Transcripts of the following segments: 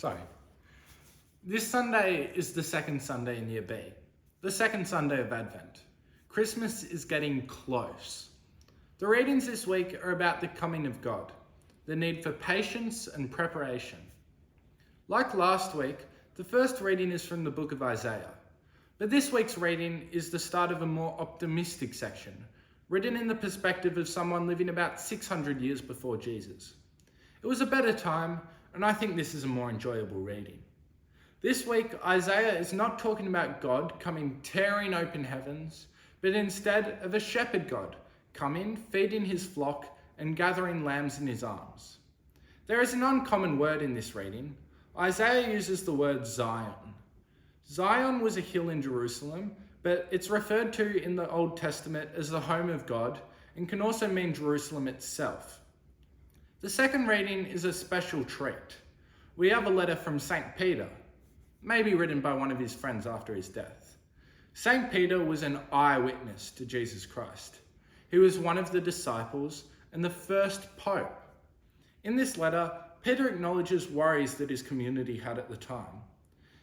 Sorry. This Sunday is the second Sunday in Year B, the second Sunday of Advent. Christmas is getting close. The readings this week are about the coming of God, the need for patience and preparation. Like last week, the first reading is from the book of Isaiah, but this week's reading is the start of a more optimistic section, written in the perspective of someone living about 600 years before Jesus. It was a better time, and I think this is a more enjoyable reading. This week, Isaiah is not talking about God coming tearing open heavens, but instead of a shepherd God coming, feeding his flock, and gathering lambs in his arms. There is an uncommon word in this reading. Isaiah uses the word Zion. Zion was a hill in Jerusalem, but it's referred to in the Old Testament as the home of God and can also mean Jerusalem itself. The second reading is a special treat. We have a letter from St. Peter, maybe written by one of his friends after his death. St. Peter was an eyewitness to Jesus Christ. He was one of the disciples and the first pope. In this letter, Peter acknowledges worries that his community had at the time.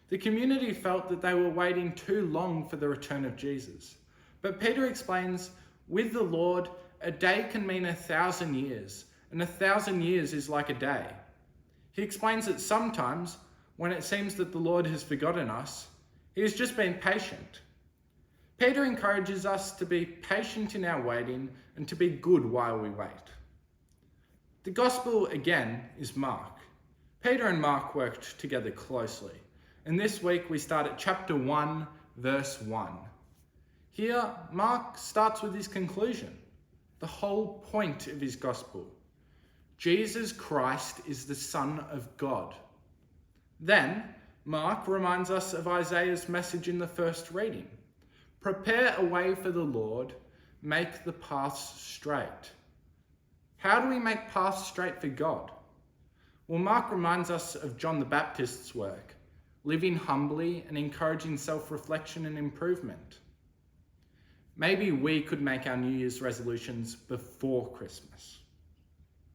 The community felt that they were waiting too long for the return of Jesus. But Peter explains, with the Lord, a day can mean 1,000 years, and 1,000 years is like a day. He explains that sometimes, when it seems that the Lord has forgotten us, he has just been patient. Peter encourages us to be patient in our waiting and to be good while we wait. The Gospel, again, is Mark. Peter and Mark worked together closely, and this week we start at chapter 1, verse 1. Here, Mark starts with his conclusion, the whole point of his Gospel. Jesus Christ is the Son of God. Then, Mark reminds us of Isaiah's message in the first reading. Prepare a way for the Lord, make the paths straight. How do we make paths straight for God? Well, Mark reminds us of John the Baptist's work, living humbly and encouraging self-reflection and improvement. Maybe we could make our New Year's resolutions before Christmas.